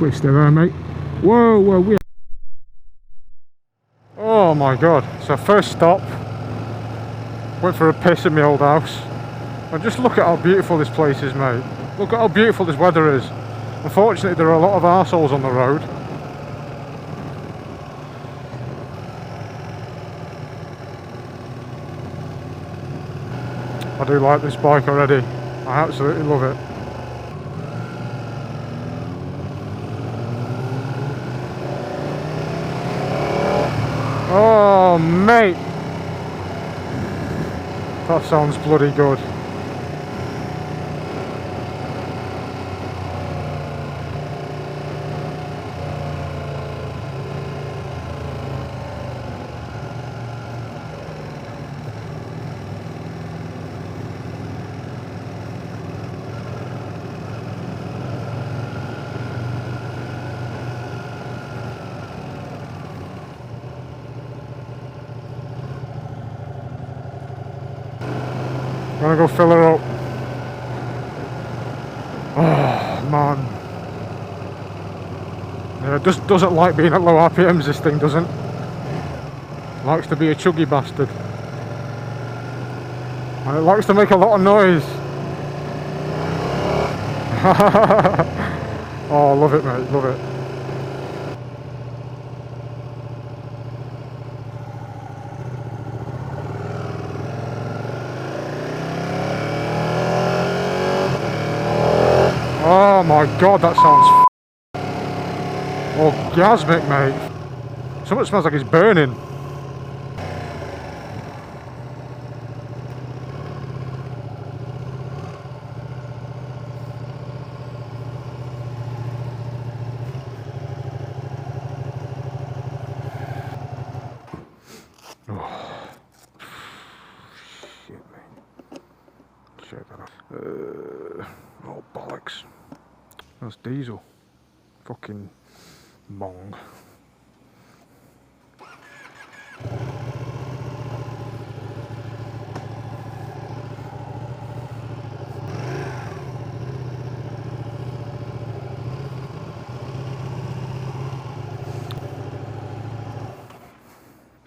twister there, mate. Whoa, whoa, we. Oh my god. So first stop, went for a piss in my old house. And just look at how beautiful this place is, mate. Look at how beautiful this weather is. Unfortunately, there are a lot of arseholes on the road. I do like this bike already. I absolutely love it. Oh, mate. That sounds bloody good. Gonna go fill her up. Oh man. Yeah, it just doesn't like being at low RPMs, this thing doesn't. Likes to be a chuggy bastard. And it likes to make a lot of noise. Oh, love it, mate, love it. Oh my god, that sounds orgasmic, mate. Something smells like it's burning. Oh. Shit, mate. Shake that off. Oh, bollocks. That's diesel. Fucking mong.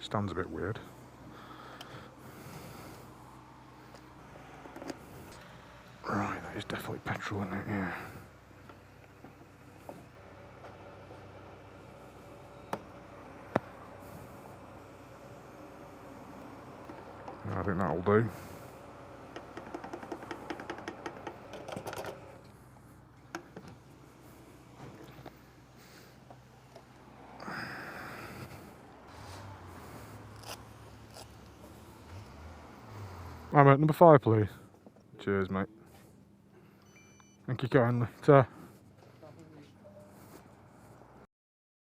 Stands a bit weird. Right, that is definitely petrol, isn't it? Yeah. I think that'll do. Right, mate, number 5, please. Cheers, mate. Thank you kindly.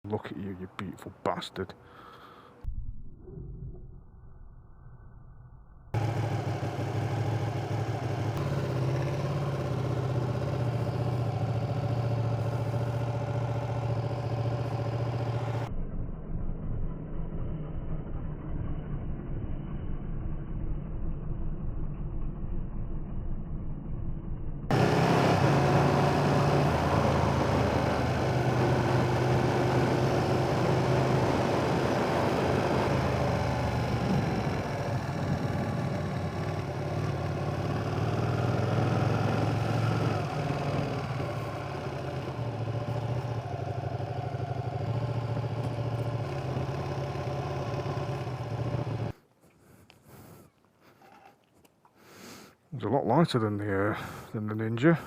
Look at you, you beautiful bastard. It's a lot lighter than the Ninja.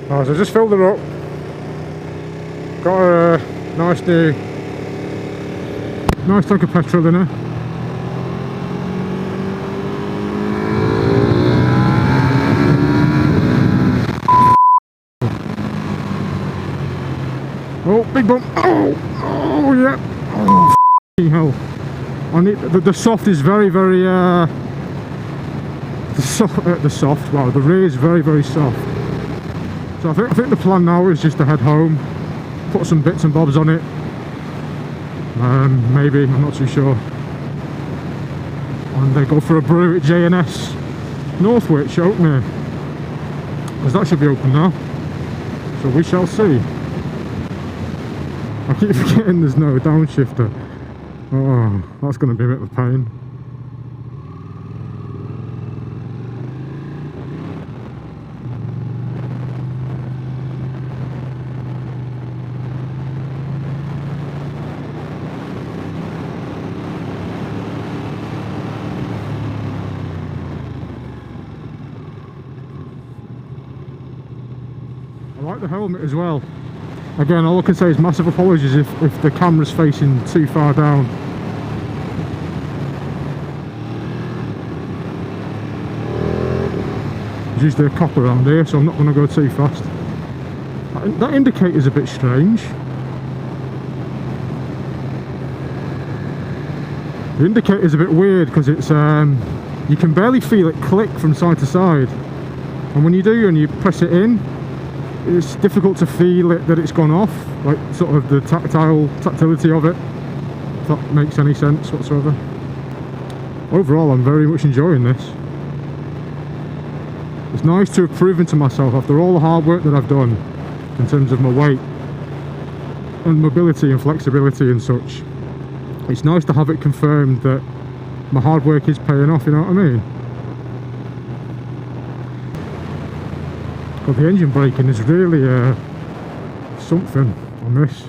Right, so I just filled her up. Got a nice tank of petrol in her. Oh, big bump! Oh, yeah! Oh, f***ing hell! I need the soft is very. Wow, the rear is very soft. So I think the plan now is just to head home, put some bits and bobs on it. Maybe, I'm not too sure. And then go for a brew at J&S Northwich, open here. Because that should be open now. So we shall see. I keep forgetting there's no downshifter. Oh, that's going to be a bit of a pain. I like the helmet as well. Again, all I can say is massive apologies if the camera's facing too far down. There's usually a cop around here, so I'm not going to go too fast. That indicator's a bit strange. The indicator's a bit weird because it's you can barely feel it click from side to side, and when you do and you press it in, it's difficult to feel it that it's gone off, like sort of the tactility of it, if that makes any sense whatsoever. Overall, I'm very much enjoying this. It's nice to have proven to myself, after all the hard work that I've done in terms of my weight and mobility and flexibility and such, it's nice to have it confirmed that my hard work is paying off, you know what I mean? But the engine braking is really something on this.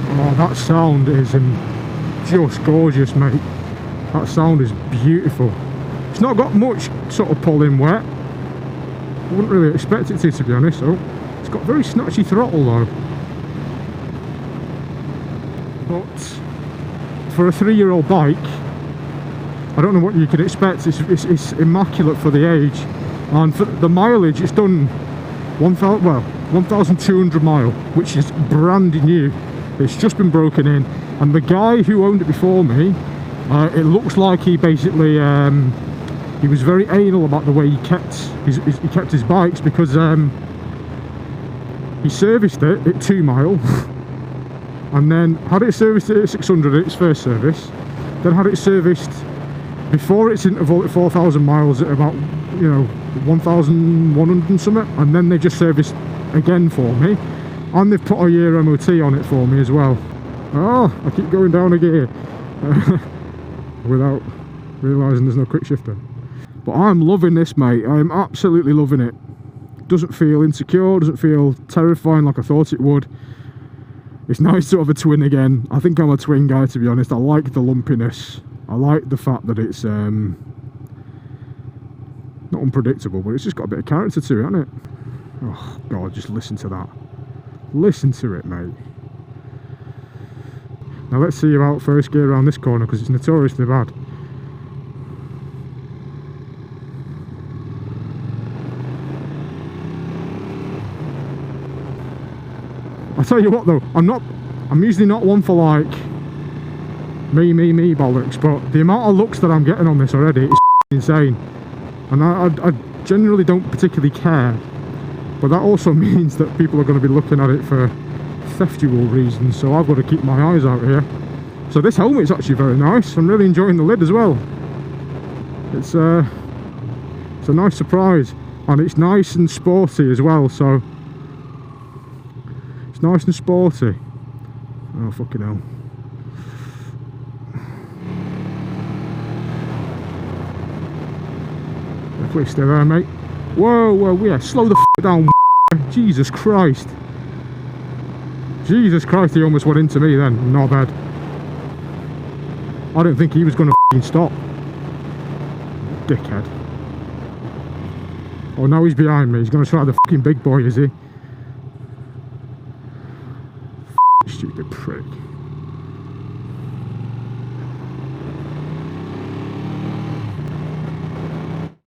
Oh, that sound is just gorgeous, mate. That sound is beautiful. It's not got much sort of pulling wet. I wouldn't really expect it to be honest. So it's got very snatchy throttle though. But for a 3-year-old bike, I don't know what you could expect. It's immaculate for the age, and for the mileage, it's done 1,200 mile, which is brand new. It's just been broken in, and the guy who owned it before me, it looks like he basically he was very anal about the way he kept his bikes, because he serviced it at 2 mile. And then had it serviced at 600 at its first service, then had it serviced before its interval at 4,000 miles at about, you know, 1,100 and something, and then they just serviced again for me, and they've put a year MOT on it for me as well. Oh, I keep going down a gear without realising there's no quick shifter. But I'm loving this, mate. I'm absolutely loving it. Doesn't feel insecure, doesn't feel terrifying like I thought it would. It's nice to have a twin again. I think I'm a twin guy, to be honest. I like the lumpiness. I like the fact that it's not unpredictable, but it's just got a bit of character to it, hasn't it? Oh God, just listen to that. Listen to it, mate. Now let's see about first gear around this corner, because it's notoriously bad. I tell you what though, I'm usually not one for like me bollocks, but the amount of looks that I'm getting on this already is insane, and I generally don't particularly care, but that also means that people are going to be looking at it for theftual reasons, so I've got to keep my eyes out here. So this helmet's actually very nice. I'm really enjoying the lid as well. It's a nice surprise, and it's nice and sporty as well, so nice and sporty. Oh fucking hell. Please stay there, mate. Whoa, yeah, slow the f down. Jesus Christ. Jesus Christ, he almost went into me then. Not bad. I don't think he was going to f***ing stop. Dickhead. Oh, now he's behind me. He's going to try the fucking big boy, is he? Stupid prick.